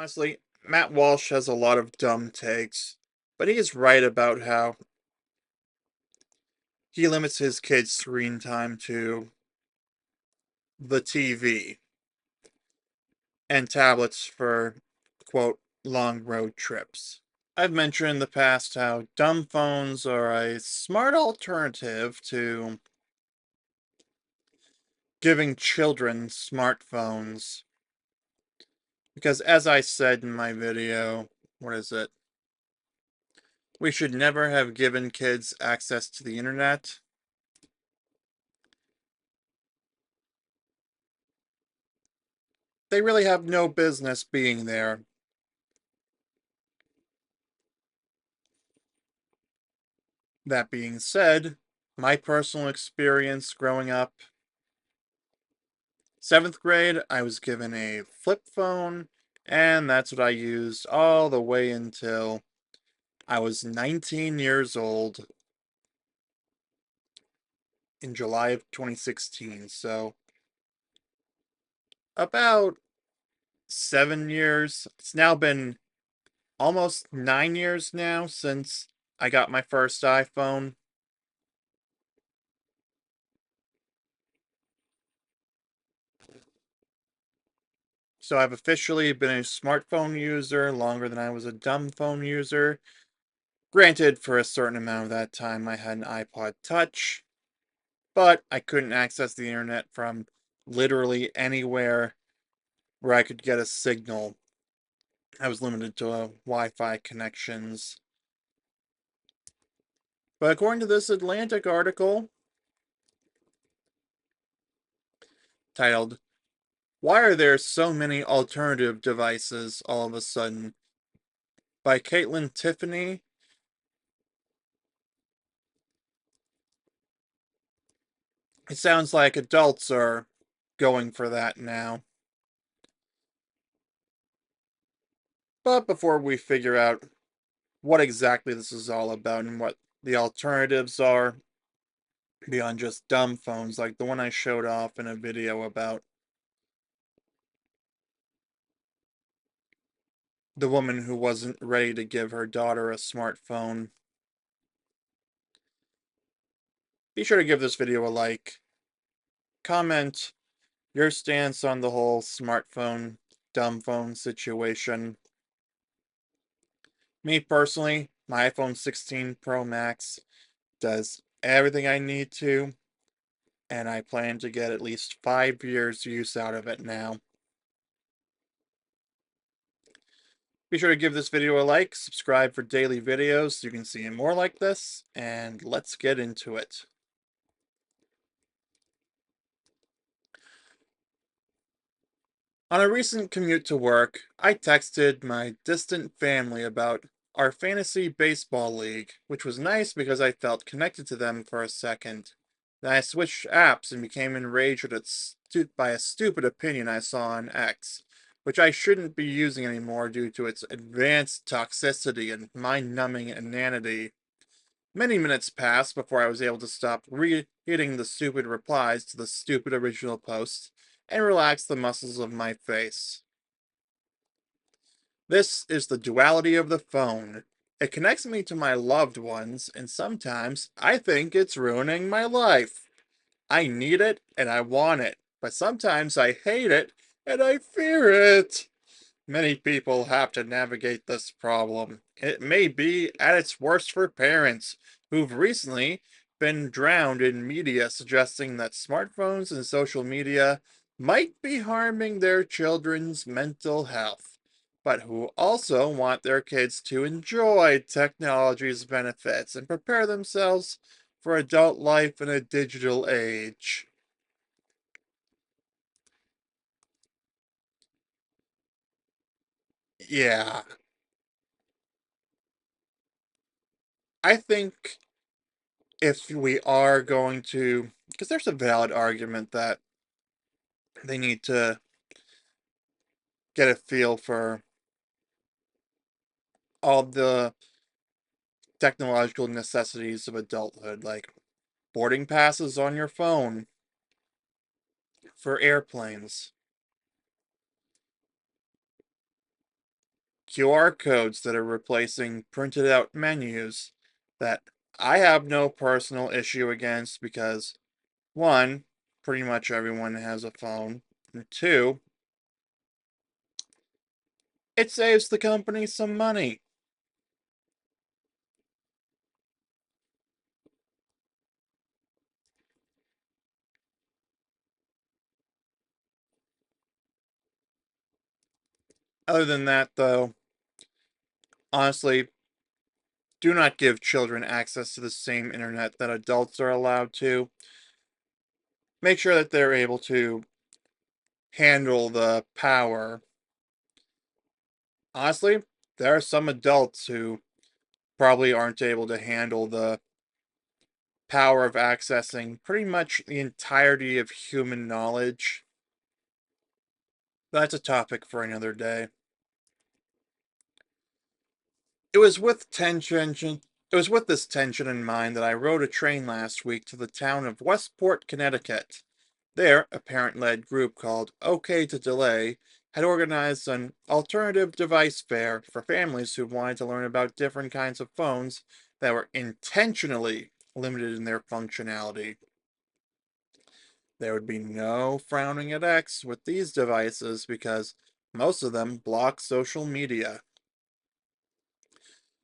Honestly, Matt Walsh has a lot of dumb takes, but he is right about how he limits his kids' screen time to the TV and tablets for, quote, long road trips. I've mentioned in the past how dumb phones are a smart alternative to giving children smartphones. Because as I said in my video, what is it? We should never have given kids access to the internet. They really have no business being there. That being said, my personal experience growing up, 7th grade, I was given a flip phone, and that's what I used all the way until I was 19 years old in July of 2016. So, about 7 years. It's now been almost 9 years now since I got my first iPhone. So I've officially been a smartphone user longer than I was a dumb phone user. Granted, for a certain amount of that time, I had an iPod Touch, but I couldn't access the internet from literally anywhere where I could get a signal. I was limited to Wi-Fi connections. But according to this Atlantic article titled, "Why Are There So Many Alternative Devices All of a Sudden?" by Caitlin Tiffany, it sounds like adults are going for that now. But before we figure out what exactly this is all about and what the alternatives are beyond just dumb phones like the one I showed off in a video about the woman who wasn't ready to give her daughter a smartphone. Be sure to give this video a like, comment your stance on the whole smartphone, dumb phone situation. Me personally, my iPhone 16 Pro Max does everything I need to, and I plan to get at least 5 years use out of it now. Be sure to give this video a like, subscribe for daily videos so you can see more like this, and let's get into it. On a recent commute to work, I texted my distant family about our fantasy baseball league, which was nice because I felt connected to them for a second. Then I switched apps and became enraged by a stupid opinion I saw on X, which I shouldn't be using anymore due to its advanced toxicity and mind-numbing inanity. Many minutes passed before I was able to stop reading the stupid replies to the stupid original post and relax the muscles of my face. This is the duality of the phone. It connects me to my loved ones, and sometimes I think it's ruining my life. I need it and I want it, but sometimes I hate it and I fear it. Many people have to navigate this problem. It may be at its worst for parents who've recently been drowned in media suggesting that smartphones and social media might be harming their children's mental health, but who also want their kids to enjoy technology's benefits and prepare themselves for adult life in a digital age. Yeah, I think if we are going to, because there's a valid argument that they need to get a feel for all the technological necessities of adulthood, like boarding passes on your phone for airplanes, QR codes that are replacing printed out menus that I have no personal issue against because, one, pretty much everyone has a phone, and two, it saves the company some money. Other than that, though, honestly, do not give children access to the same internet that adults are allowed to. Make sure that they're able to handle the power. Honestly, there are some adults who probably aren't able to handle the power of accessing pretty much the entirety of human knowledge. That's a topic for another day. It was with tension. It was with this tension in mind that I rode a train last week to the town of Westport, Connecticut. There, a parent-led group called OK to Delay had organized an alternative device fair for families who wanted to learn about different kinds of phones that were intentionally limited in their functionality. There would be no frowning at X with these devices because most of them block social media.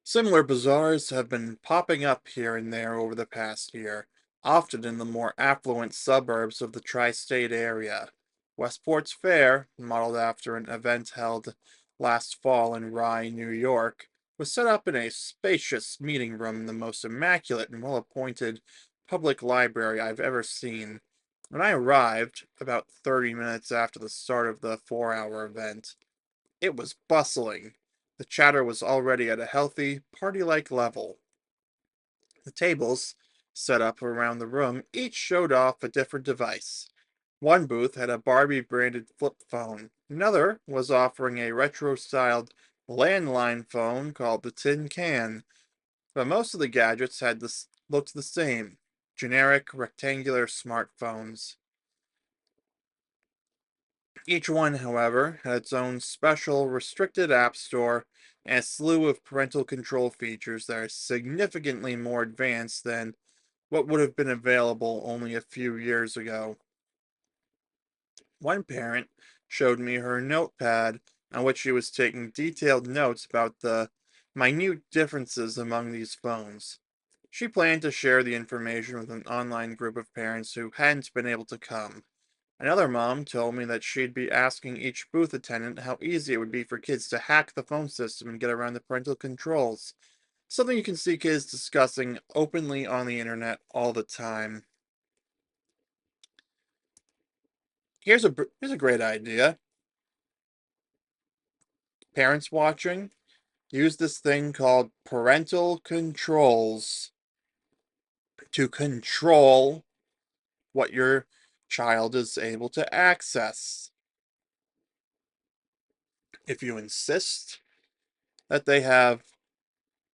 Similar bazaars have been popping up here and there over the past year, often in the more affluent suburbs of the tri-state area. Westport's Fair, modeled after an event held last fall in Rye, New York, was set up in a spacious meeting room in the most immaculate and well-appointed public library I've ever seen. When I arrived, about 30 minutes after the start of the 4-hour event, it was bustling. The chatter was already at a healthy, party-like level. The tables, set up around the room, each showed off a different device. One booth had a Barbie-branded flip phone. Another was offering a retro-styled landline phone called the Tin Can. But most of the gadgets looked the same. Generic, rectangular smartphones. Each one, however, had its own special restricted app store and a slew of parental control features that are significantly more advanced than what would have been available only a few years ago. One parent showed me her notepad on which she was taking detailed notes about the minute differences among these phones. She planned to share the information with an online group of parents who hadn't been able to come. Another mom told me that she'd be asking each booth attendant how easy it would be for kids to hack the phone system and get around the parental controls. Something you can see kids discussing openly on the internet all the time. Here's a great idea. Parents watching, use this thing called parental controls to control what your child is able to access. If you insist that they have,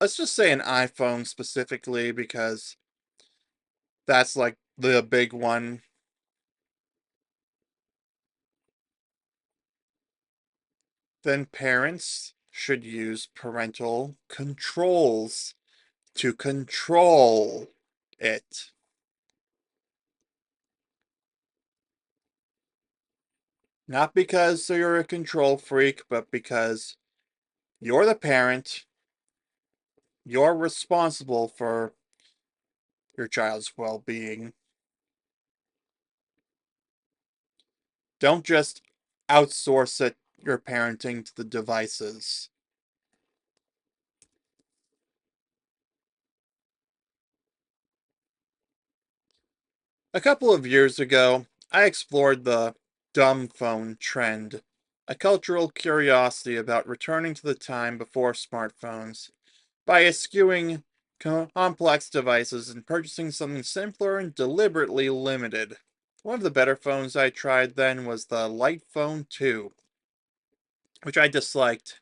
let's just say, an iPhone specifically because that's like the big one, then parents should use parental controls to control it. Not because you're a control freak, but because you're the parent, you're responsible for your child's well being. Don't just outsource your parenting to the devices. A couple of years ago, I explored the dumb phone trend, a cultural curiosity about returning to the time before smartphones by eschewing complex devices and purchasing something simpler and deliberately limited. One of the better phones I tried then was the Light Phone 2, which I disliked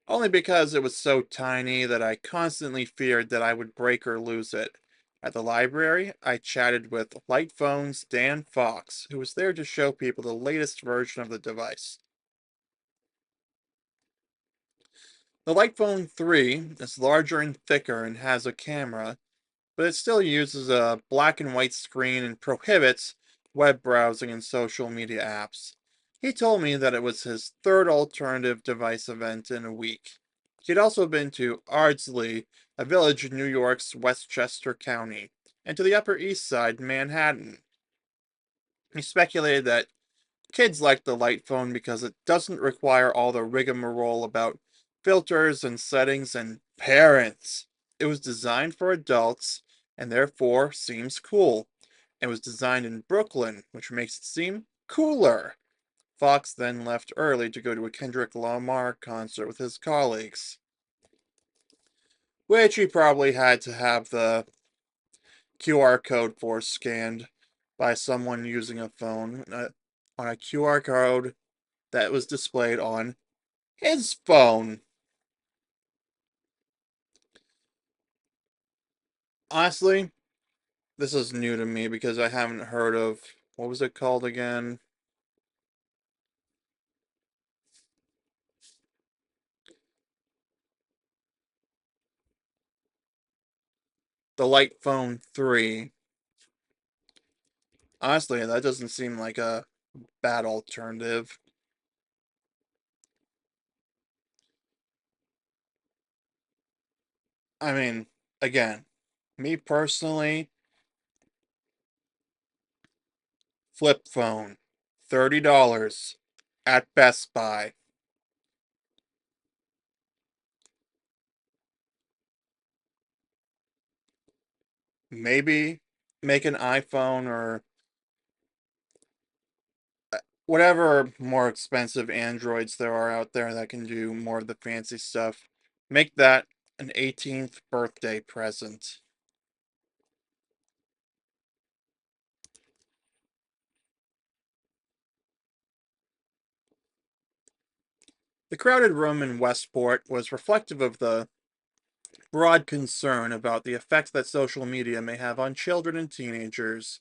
only because it was so tiny that I constantly feared that I would break or lose it. At the library, I chatted with Light Phone's Dan Fox, who was there to show people the latest version of the device. The Light Phone 3 is larger and thicker and has a camera, but it still uses a black and white screen and prohibits web browsing and social media apps. He told me that it was his third alternative device event in a week. He'd also been to Ardsley, a village in New York's Westchester County, and to the Upper East Side, Manhattan. He speculated that kids like the Light Phone because it doesn't require all the rigmarole about filters and settings and parents. It was designed for adults and therefore seems cool. It was designed in Brooklyn, which makes it seem cooler. Fox then left early to go to a Kendrick Lamar concert with his colleagues, which he probably had to have the QR code for scanned by someone using a phone on a QR code that was displayed on his phone. Honestly, this is new to me because I haven't heard of what was it called again? The Light Phone 3. Honestly, that doesn't seem like a bad alternative. I mean, again, me personally, flip phone, $30 at Best Buy. Maybe make an iPhone or whatever more expensive Androids there are out there that can do more of the fancy stuff. Make that an 18th birthday present. The crowded room in Westport was reflective of the broad concern about the effects that social media may have on children and teenagers,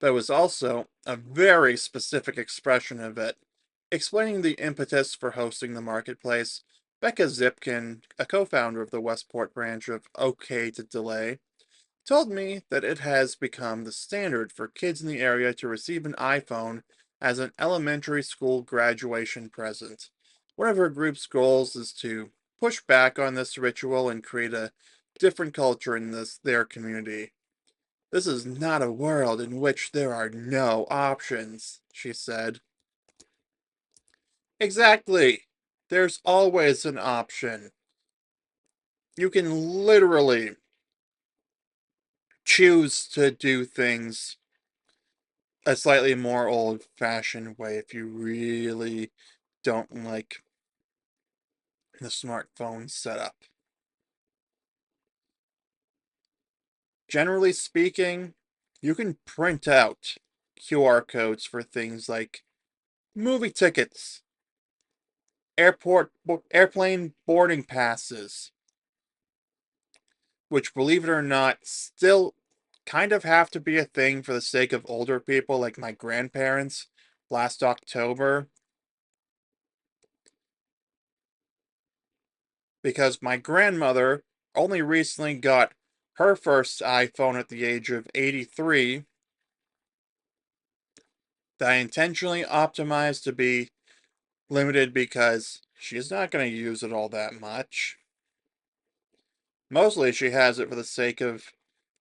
but was also a very specific expression of it. Explaining the impetus for hosting the marketplace, Becca Zipkin, a co founder of the Westport branch of OK to Delay, told me that it has become the standard for kids in the area to receive an iPhone as an elementary school graduation present. One of her group's goals is to push back on this ritual and create a different culture in their community. This is not a world in which there are no options, she said. Exactly. There's always an option. You can literally choose to do things a slightly more old fashioned way if you really don't like the smartphone setup. Generally speaking, you can print out QR codes for things like movie tickets, airplane boarding passes, which believe it or not still kind of have to be a thing for the sake of older people like my grandparents last October, because my grandmother only recently got her first iPhone at the age of 83 that I intentionally optimized to be limited because she's not going to use it all that much. Mostly she has it for the sake of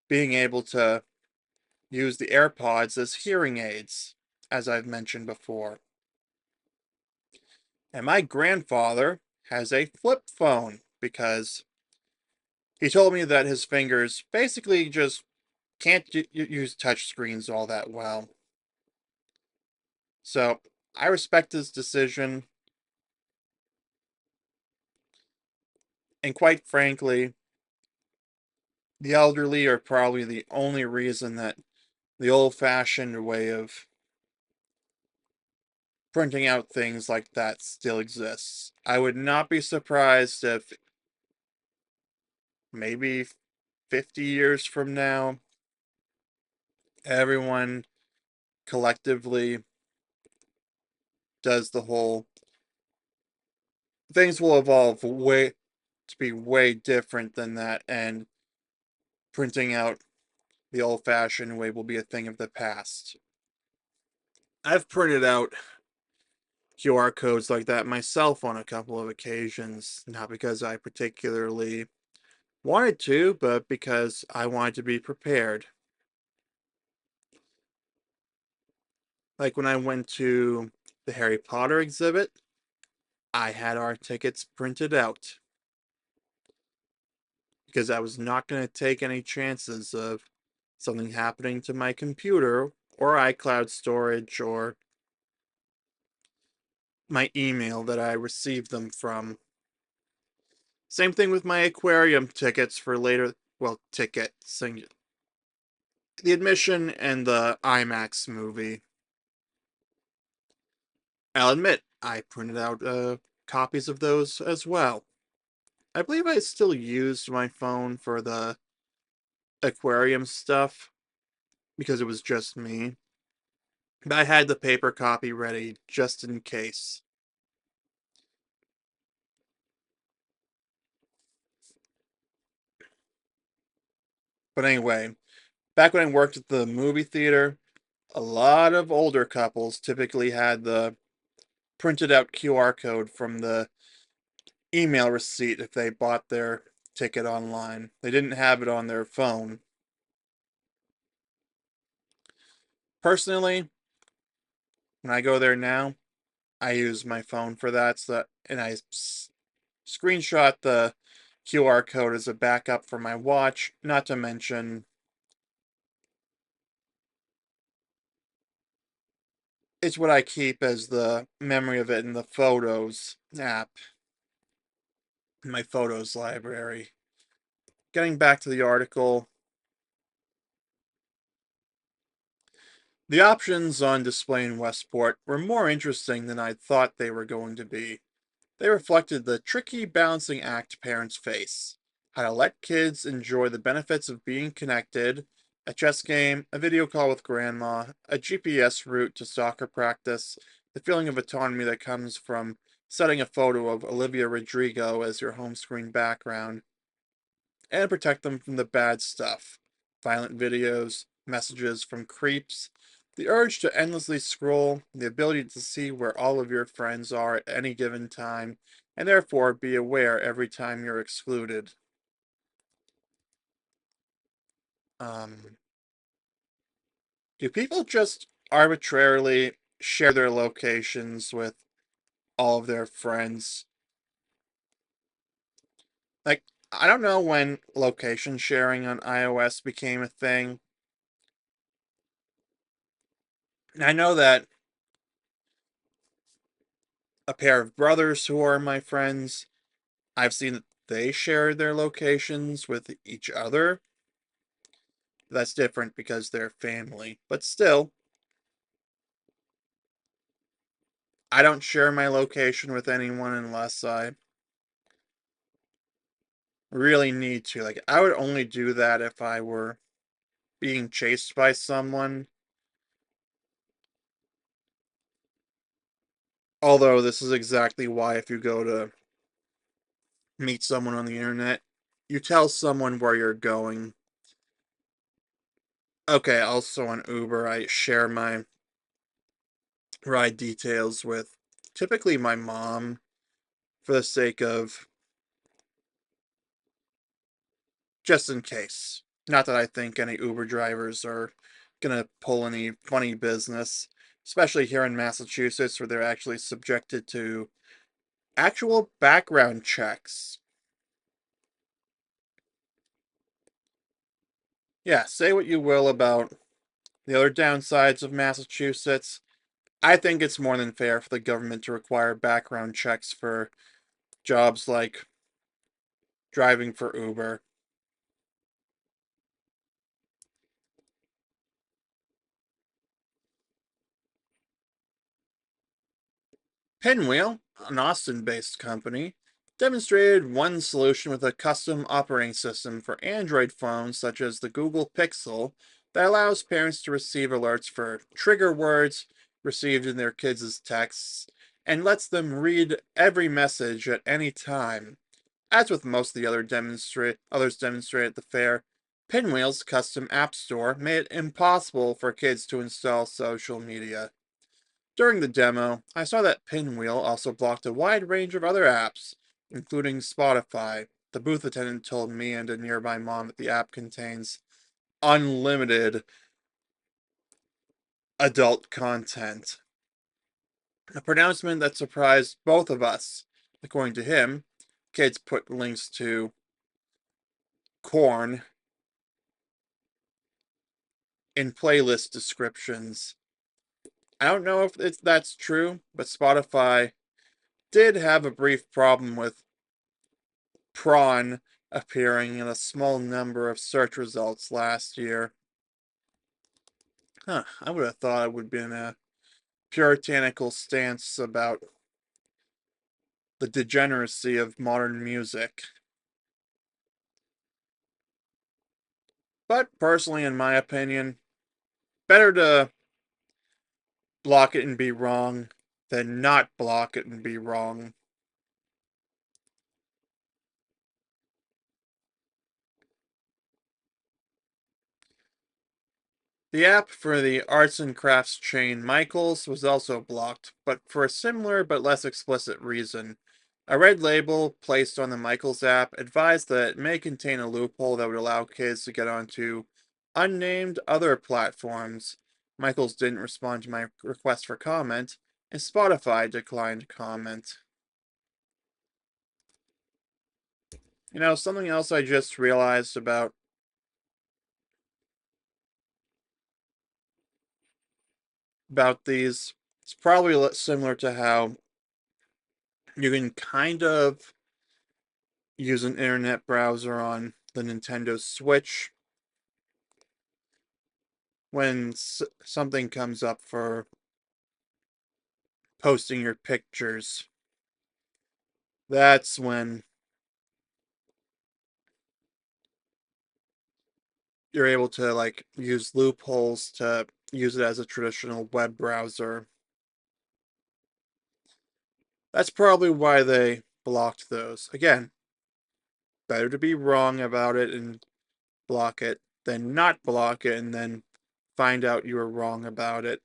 being able to use the AirPods as hearing aids, as I've mentioned before. And my grandfather has a flip phone because he told me that his fingers basically just can't use touch screens all that well. So I respect his decision, and quite frankly, the elderly are probably the only reason that the old fashioned way of printing out things like that still exists. I would not be surprised if maybe 50 years from now, everyone collectively does the whole things will evolve way to be way different than that, and printing out the old-fashioned way will be a thing of the past. I've printed out QR codes like that myself on a couple of occasions, not because I particularly wanted to, but because I wanted to be prepared. Like when I went to the Harry Potter exhibit, I had our tickets printed out because I was not going to take any chances of something happening to my computer or iCloud storage or my email that I received them from. Same thing with my aquarium tickets for later, well, tickets, the admission and the IMAX movie. I'll admit, I printed out copies of those as well. I believe I still used my phone for the aquarium stuff because it was just me. But I had the paper copy ready just in case. But anyway, back when I worked at the movie theater, a lot of older couples typically had the printed out QR code from the email receipt if they bought their ticket online. They didn't have it on their phone. Personally, when I go there now, I use my phone for that, and I screenshot the QR code as a backup for my watch, not to mention it's what I keep as the memory of it in the Photos app, in my Photos library. Getting back to the article, the options on display in Westport were more interesting than I'd thought they were going to be. They reflected the tricky balancing act parents face: how to let kids enjoy the benefits of being connected, a chess game, a video call with grandma, a GPS route to soccer practice, the feeling of autonomy that comes from setting a photo of Olivia Rodrigo as your home screen background, and protect them from the bad stuff: violent videos, messages from creeps, the urge to endlessly scroll, the ability to see where all of your friends are at any given time, and therefore be aware every time you're excluded. Um, do people just arbitrarily share their locations with all of their friends? Like, I don't know when location sharing on iOS became a thing. I know that a pair of brothers who are my friends, I've seen that they share their locations with each other. That's different because they're family. But still, I don't share my location with anyone unless I really need to. Like, I would only do that if I were being chased by someone. Although, this is exactly why if you go to meet someone on the internet, you tell someone where you're going. Okay, also on Uber, I share my ride details with typically my mom for the sake of just in case. Not that I think any Uber drivers are gonna pull any funny business, especially here in Massachusetts where they're actually subjected to actual background checks. Yeah, say what you will about the other downsides of Massachusetts. I think it's more than fair for the government to require background checks for jobs like driving for Uber. Pinwheel, an Austin based company, demonstrated one solution with a custom operating system for Android phones such as the Google Pixel that allows parents to receive alerts for trigger words received in their kids' texts and lets them read every message at any time. As with most of the others demonstrated at the fair, Pinwheel's custom app store made it impossible for kids to install social media. During the demo, I saw that Pinwheel also blocked a wide range of other apps, including Spotify. The booth attendant told me and a nearby mom that the app contains unlimited adult content. A pronouncement that surprised both of us. According to him, kids put links to Korn in playlist descriptions. I don't know if that's true, but Spotify did have a brief problem with prawn appearing in a small number of search results last year. Huh, I would have thought it would have been a puritanical stance about the degeneracy of modern music. But personally, in my opinion, better to block it and be wrong than not block it and be wrong. The app for the arts and crafts chain Michaels was also blocked, but for a similar but less explicit reason. A red label placed on the Michaels app advised that it may contain a loophole that would allow kids to get onto unnamed other platforms. Michaels didn't respond to my request for comment, and Spotify declined comment. Something else I just realized about these, it's probably similar to how you can kind of use an internet browser on the Nintendo Switch when something comes up for posting your pictures. That's when you're able to like use loopholes to use it as a traditional web browser. That's probably why they blocked those. Again, better to be wrong about it and block it than not block it and then find out you were wrong about it.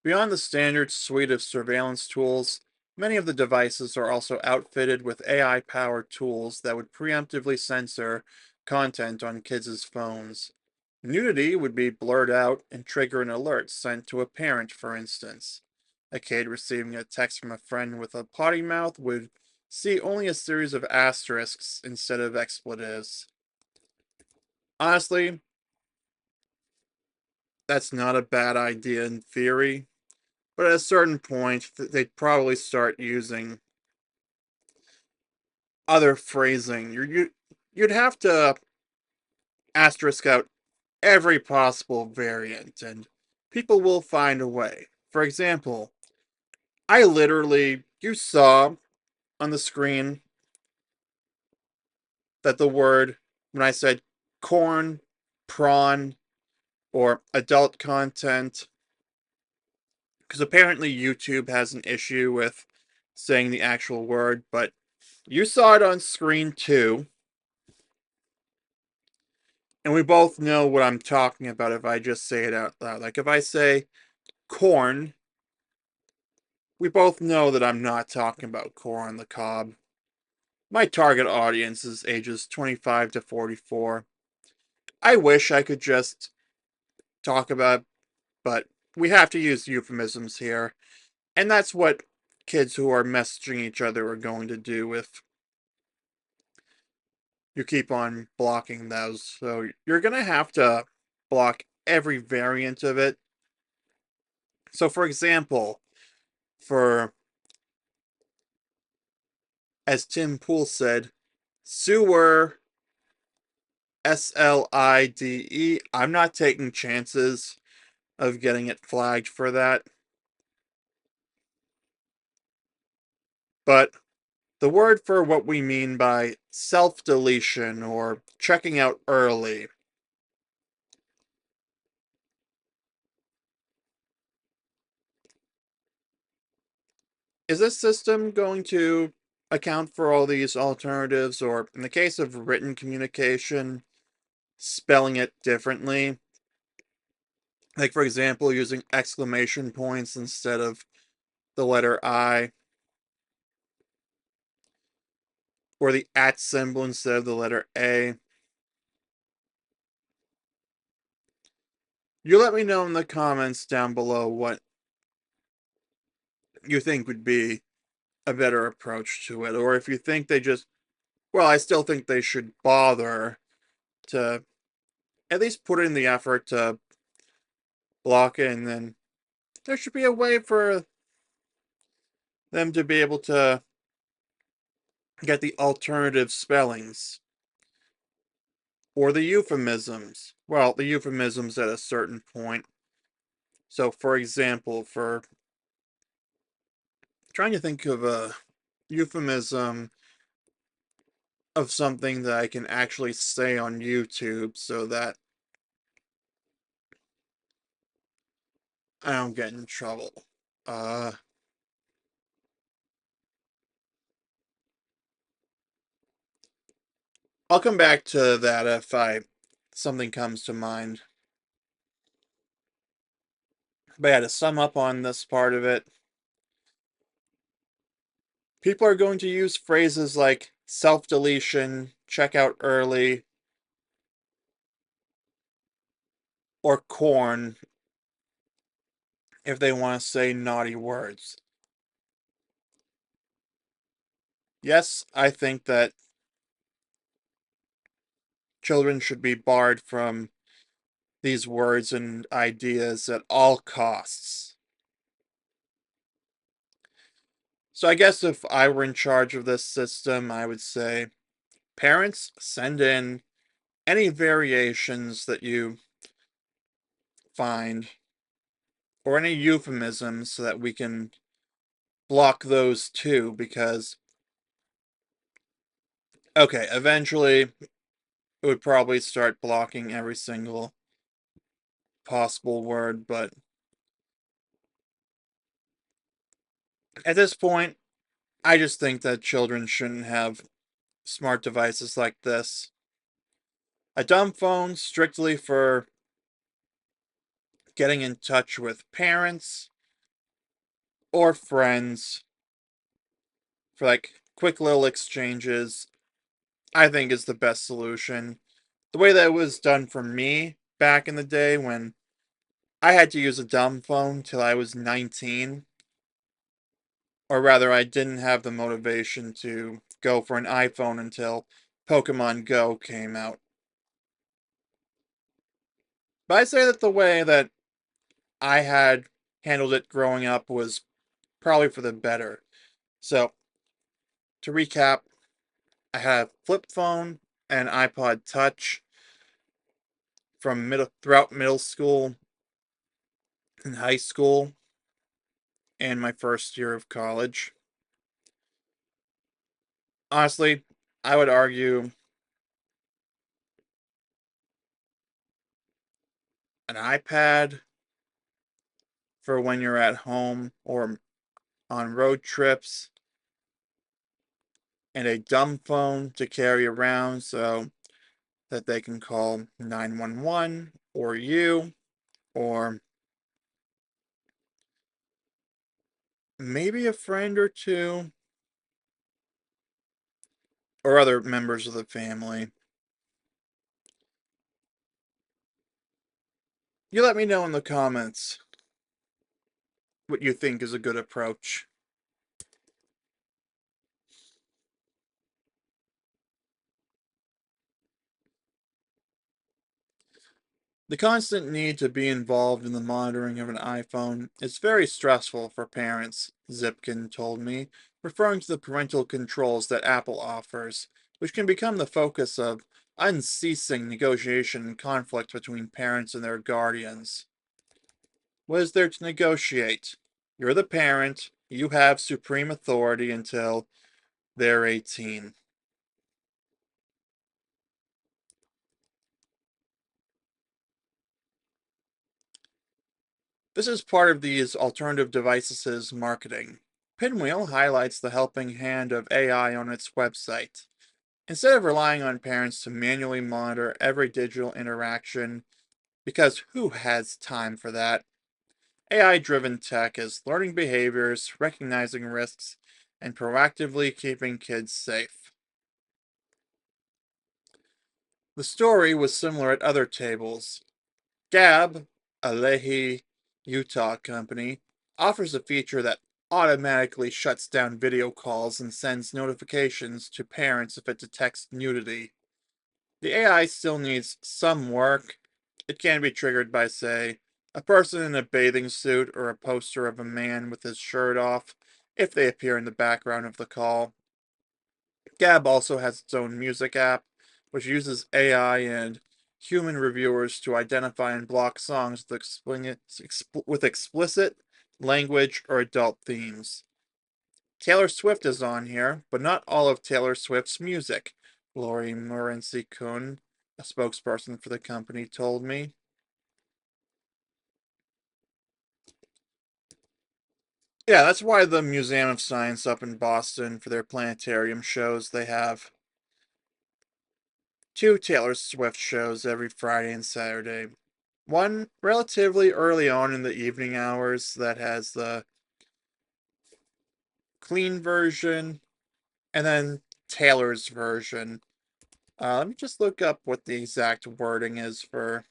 Beyond the standard suite of surveillance tools, many of the devices are also outfitted with AI powered tools that would preemptively censor content on kids' phones. Nudity would be blurred out and trigger an alert sent to a parent, for instance. A kid receiving a text from a friend with a potty mouth would see only a series of asterisks instead of expletives. Honestly, that's not a bad idea in theory, but at a certain point, they'd probably start using other phrasing. You'd have to asterisk out every possible variant, and people will find a way. For example, you saw on the screen that the word, when I said corn, prawn, or adult content, because apparently YouTube has an issue with saying the actual word, but you saw it on screen too. And we both know what I'm talking about if I just say it out loud. Like if I say corn, we both know that I'm not talking about corn on the cob. My target audience is ages 25 to 44. I wish I could just talk about, but we have to use euphemisms here. And that's what kids who are messaging each other are going to do if you keep on blocking those. So you're going to have to block every variant of it. So, for example, for as Tim Pool said, sewer, SLIDE. I'm not taking chances of getting it flagged for that. But the word for what we mean by self-deletion or checking out early. Is this system going to account for all these alternatives, or in the case of written communication, spelling it differently? Like, for example, using exclamation points instead of the letter I, or the at symbol instead of the letter A. You let me know in the comments down below what you think would be a better approach to it, or if you think they just, well, I still think they should bother to at least put in the effort to block it, and then there should be a way for them to be able to get the alternative spellings or the euphemisms. Well, the euphemisms at a certain point. So, for example, for trying to think of a euphemism of something that I can actually say on YouTube so that I don't get in trouble. Uh, I'll come back to that if something comes to mind. But yeah, to sum up on this part of it, people are going to use phrases like self-deletion, check out early, or corn if they want to say naughty words. Yes, I think that children should be barred from these words and ideas at all costs. So I guess if I were in charge of this system, I would say, parents, send in any variations that you find or any euphemisms so that we can block those too, because, okay, eventually it would probably start blocking every single possible word, but at this point, I just think that children shouldn't have smart devices like this. A dumb phone strictly for getting in touch with parents or friends for like quick little exchanges, I think is the best solution. The way that it was done for me back in the day when I had to use a dumb phone till I was 19, or rather, I didn't have the motivation to go for an iPhone until Pokemon Go came out. But I say that the way that I had handled it growing up was probably for the better. So, to recap, I had a flip phone and iPod Touch from throughout middle school and high school and my first year of college. Honestly, I would argue an iPad for when you're at home or on road trips, and a dumb phone to carry around so that they can call 911 or you, or maybe a friend or two, or other members of the family. You let me know in the comments what you think is a good approach. The constant need to be involved in the monitoring of an iPhone is very stressful for parents, Zipkin told me, referring to the parental controls that Apple offers, which can become the focus of unceasing negotiation and conflict between parents and their guardians. What is there to negotiate? You're the parent, you have supreme authority until they're 18. This is part of these alternative devices' marketing. Pinwheel highlights the helping hand of AI on its website. Instead of relying on parents to manually monitor every digital interaction, because who has time for that? AI driven tech is learning behaviors, recognizing risks, and proactively keeping kids safe. The story was similar at other tables. Gab, a Leahy, Utah company, offers a feature that automatically shuts down video calls and sends notifications to parents if it detects nudity. The AI still needs some work. It can be triggered by, say, a person in a bathing suit or a poster of a man with his shirt off if they appear in the background of the call. Gab also has its own music app, which uses AI and human reviewers to identify and block songs with explicit language or adult themes. Taylor Swift is on here, but not all of Taylor Swift's music, Lori Morency-Kun, a spokesperson for the company, told me. Yeah, that's why the Museum of Science up in Boston, for their planetarium shows, they have two Taylor Swift shows every Friday and Saturday. One relatively early on in the evening hours that has the clean version, and then Taylor's version. Let me just look up what the exact wording is for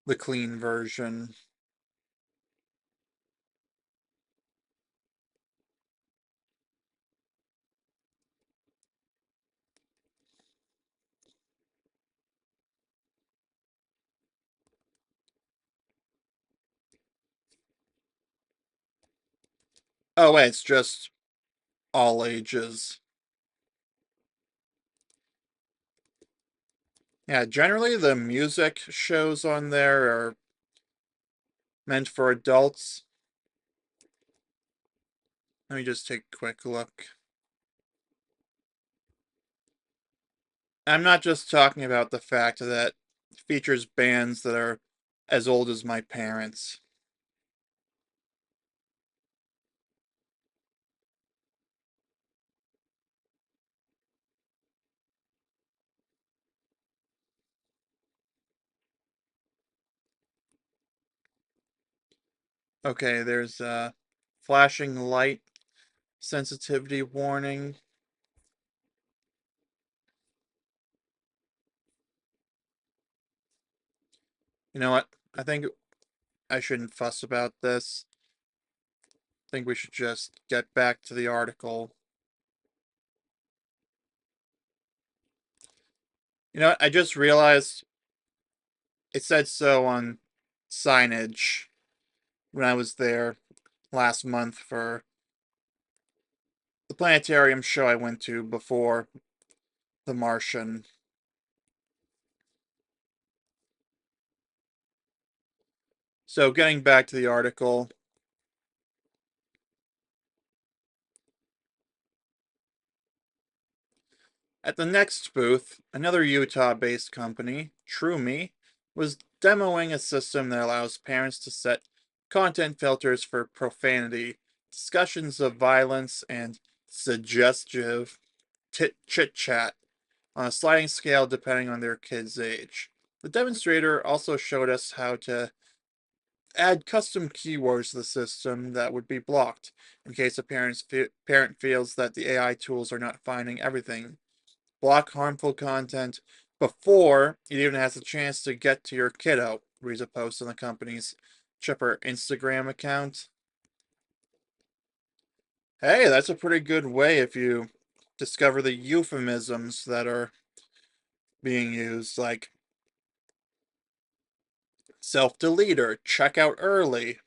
the clean version. Oh, wait, it's just all ages. Yeah, generally the music shows on there are meant for adults. Let me just take a quick look. I'm not just talking about the fact that it features bands that are as old as my parents. Okay, there's a flashing light sensitivity warning. You know what? I think I shouldn't fuss about this. I think we should just get back to the article. You know what? I just realized it said so on signage when I was there last month for the planetarium show I went to before The Martian. So, getting back to the article, at the next booth, another Utah based company, TrueMe, was demoing a system that allows parents to set content filters for profanity, discussions of violence, and suggestive chit chat on a sliding scale depending on their kid's age. The demonstrator also showed us how to add custom keywords to the system that would be blocked in case a parent feels that the AI tools are not finding everything. Block harmful content before it even has a chance to get to your kiddo, reads a post on the company's Chipper Instagram account. Hey, that's a pretty good way if you discover the euphemisms that are being used, like self delete or check out early,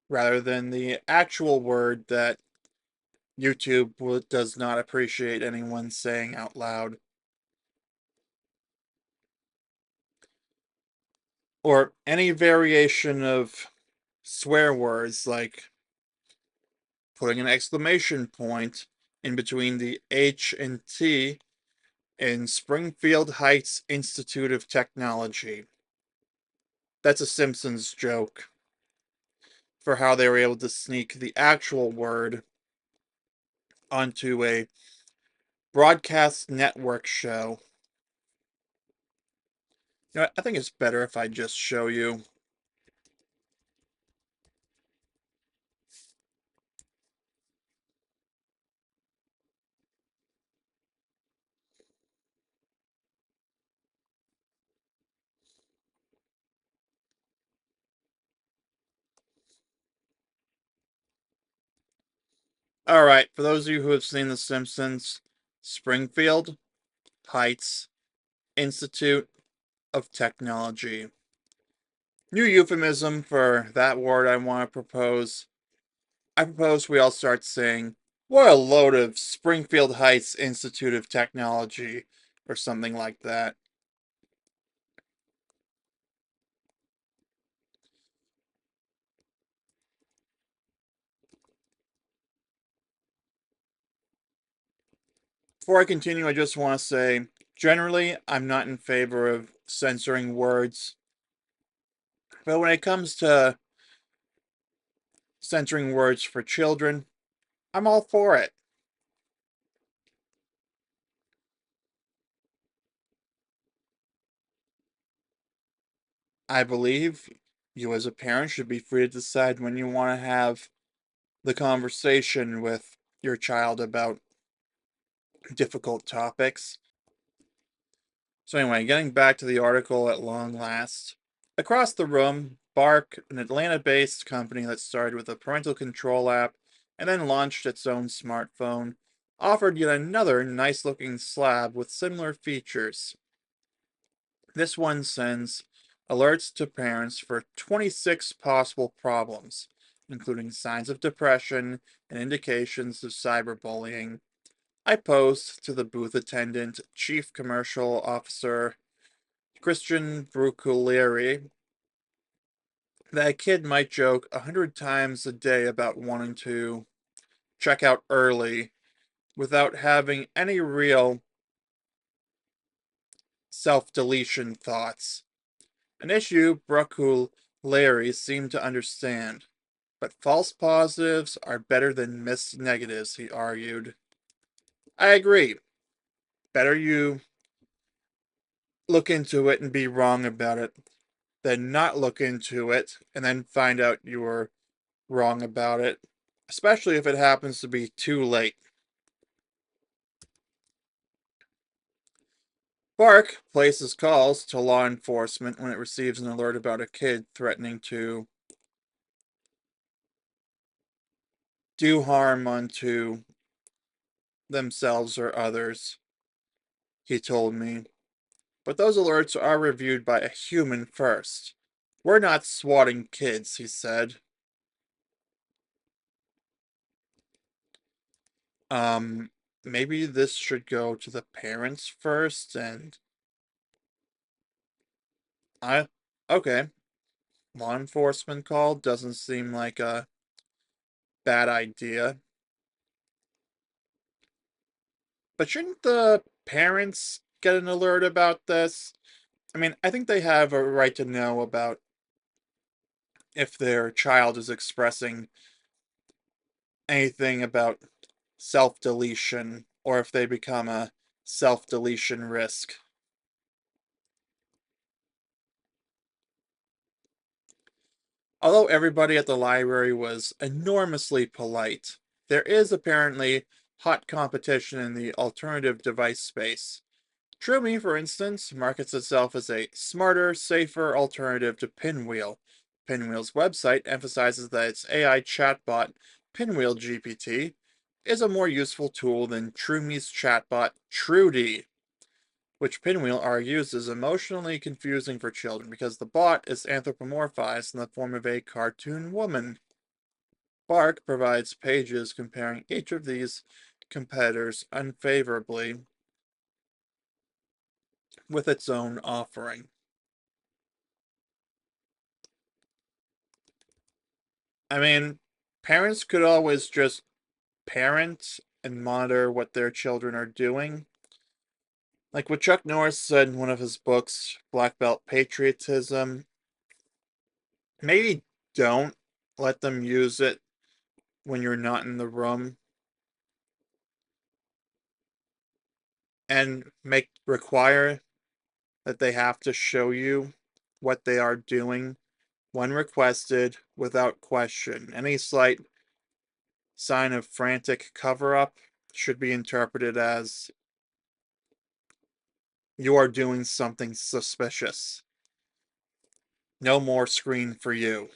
rather than the actual word that YouTube does not appreciate anyone saying out loud. Or any variation of swear words like putting an exclamation point in between the H and T in Springfield Heights Institute of Technology. That's a Simpsons joke for how they were able to sneak the actual word onto a broadcast network show. You know what? I think it's better if I just show you. All right, for those of you who have seen The Simpsons, Springfield Heights Institute of Technology. New euphemism for that word I want to propose. I propose we all start saying, "What a load of Springfield Heights Institute of Technology," or something like that. Before I continue, I just want to say, generally, I'm not in favor of censoring words, but when it comes to censoring words for children, I'm all for it. I believe you as a parent should be free to decide when you want to have the conversation with your child about difficult topics. So, anyway, getting back to the article at long last. Across the room, Bark, an Atlanta based company that started with a parental control app and then launched its own smartphone, offered yet another nice looking slab with similar features. This one sends alerts to parents for 26 possible problems, including signs of depression and indications of cyberbullying. I posed to the booth attendant, Chief Commercial Officer Christian Bruculieri, that a kid might joke 100 times a day about wanting to check out early without having any real self deletion thoughts. An issue Bruculieri seemed to understand. But false positives are better than missed negatives, he argued. I agree. Better you look into it and be wrong about it than not look into it and then find out you were wrong about it, especially if it happens to be too late. Bark places calls to law enforcement when it receives an alert about a kid threatening to do harm unto themselves or others, he told me. But those alerts are reviewed by a human first. We're not swatting kids, he said. Um, Maybe this should go to the parents first, and I, okay, law enforcement call doesn't seem like a bad idea. But shouldn't the parents get an alert about this? I mean, I think they have a right to know about if their child is expressing anything about self deletion or if they become a self deletion risk. Although everybody at the library was enormously polite, there is apparently hot competition in the alternative device space. TrueMe, for instance, markets itself as a smarter, safer alternative to Pinwheel. Pinwheel's website emphasizes that its AI chatbot, Pinwheel GPT, is a more useful tool than TrueMe's chatbot, Trudy, which Pinwheel argues is emotionally confusing for children because the bot is anthropomorphized in the form of a cartoon woman. Bark provides pages comparing each of these competitors unfavorably with its own offering. I mean, parents could always just parent and monitor what their children are doing. Like what Chuck Norris said in one of his books, Black Belt Patriotism, maybe don't let them use it when you're not in the room and make require that they have to show you what they are doing when requested without question. Any slight sign of frantic cover up should be interpreted as you are doing something suspicious. No more screen for you.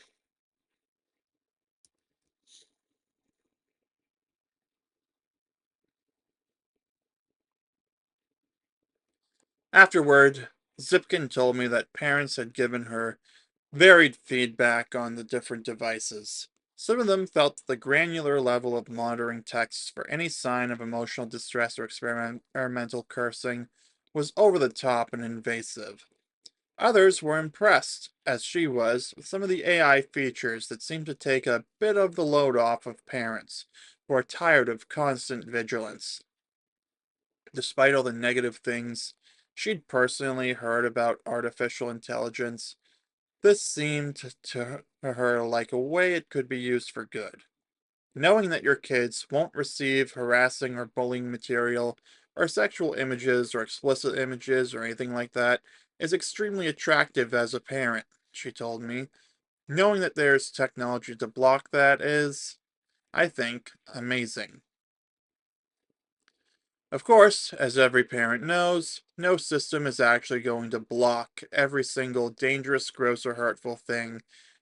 Afterward, Zipkin told me that parents had given her varied feedback on the different devices. Some of them felt that the granular level of monitoring texts for any sign of emotional distress or experimental cursing was over the top and invasive. Others were impressed, as she was, with some of the AI features that seemed to take a bit of the load off of parents who are tired of constant vigilance. Despite all the negative things she'd personally heard about artificial intelligence, this seemed to her like a way it could be used for good. Knowing that your kids won't receive harassing or bullying material, or sexual images, or explicit images, or anything like that, is extremely attractive as a parent, she told me. Knowing that there's technology to block that is, I think, amazing. Of course, as every parent knows, no system is actually going to block every single dangerous, gross, or hurtful thing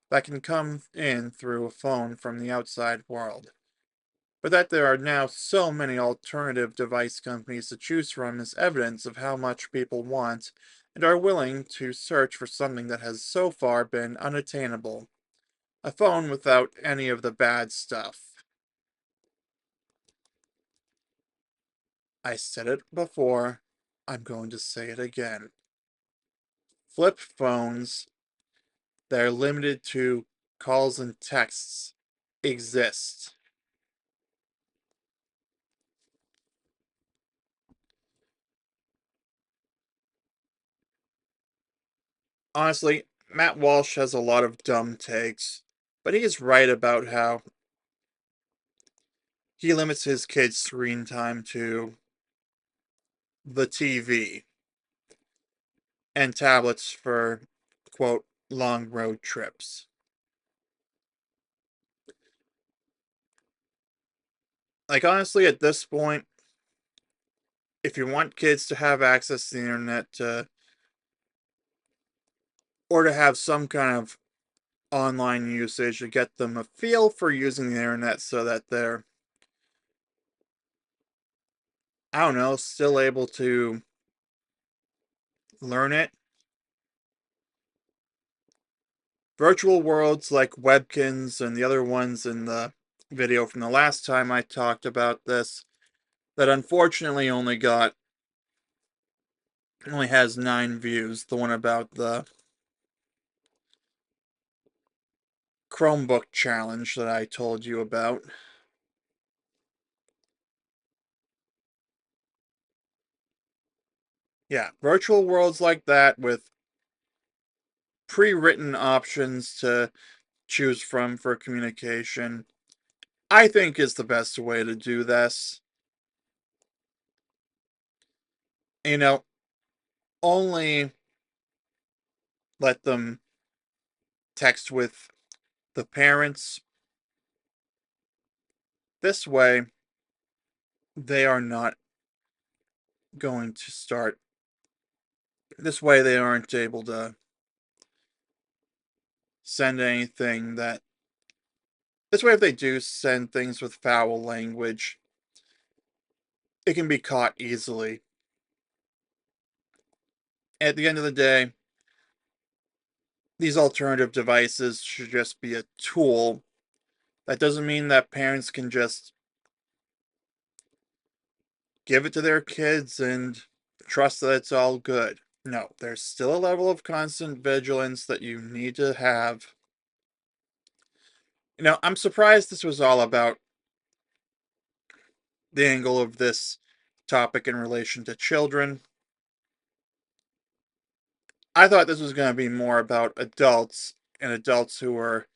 that can come in through a phone from the outside world. But that there are now so many alternative device companies to choose from is evidence of how much people want and are willing to search for something that has so far been unattainable. A phone without any of the bad stuff. I said it before, I'm going to say it again. Flip phones that are limited to calls and texts exist. Honestly, Matt Walsh has a lot of dumb takes, but he is right about how he limits his kids' screen time to the TV and tablets for, quote, long road trips. Like, honestly, at this point, if you want kids to have access to the internet or to have some kind of online usage to get them a feel for using the internet so that they're, I don't know, still able to learn it. Virtual worlds like Webkins and the other ones in the video from the last time I talked about this, that unfortunately only has 9 views. The one about the Chromebook challenge that I told you about. Yeah, virtual worlds like that with pre-written options to choose from for communication, I think is the best way to do this. You know, only let them text with the parents. This way, they are not going to start. This way, they aren't able to send anything that. This way, if they do send things with foul language, it can be caught easily. At the end of the day, these alternative devices should just be a tool. That doesn't mean that parents can just give it to their kids and trust that it's all good. No, there's still a level of constant vigilance that you need to have I'm surprised this was all about the angle of this topic in relation to children. I thought this was going to be more about adults and adults who are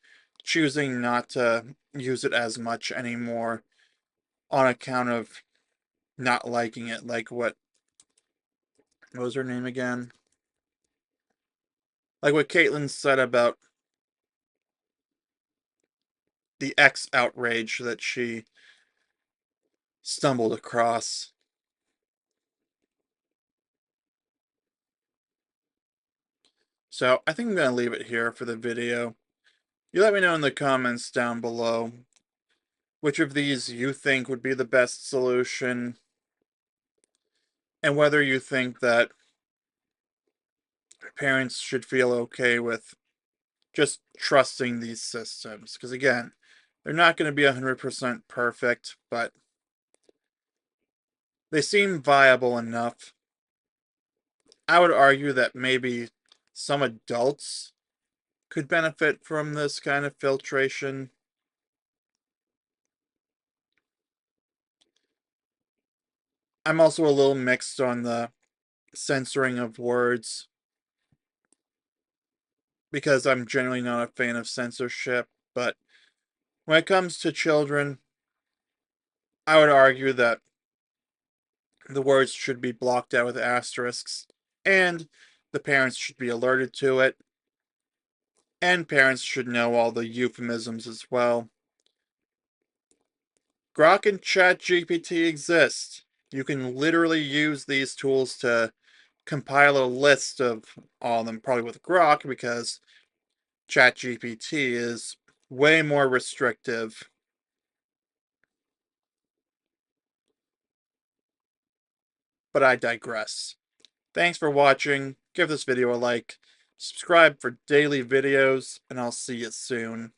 choosing not to use it as much anymore on account of not liking it. Like what was her name again? Like what Caitlyn said about the X outrage that she stumbled across. So I think I'm going to leave it here for the video. You let me know in the comments down below which of these you think would be the best solution and whether you think that parents should feel okay with just trusting these systems. Because again, they're not going to be 100% perfect, but they seem viable enough. I would argue that maybe some adults could benefit from this kind of filtration. I'm also a little mixed on the censoring of words because I'm generally not a fan of censorship, but when it comes to children, I would argue that the words should be blocked out with asterisks, and the parents should be alerted to it, and parents should know all the euphemisms as well. Grok and ChatGPT exist. You can literally use these tools to compile a list of all of them, probably with Grok, because ChatGPT is way more restrictive. But I digress. Thanks for watching. Give this video a like. Subscribe for daily videos, and I'll see you soon.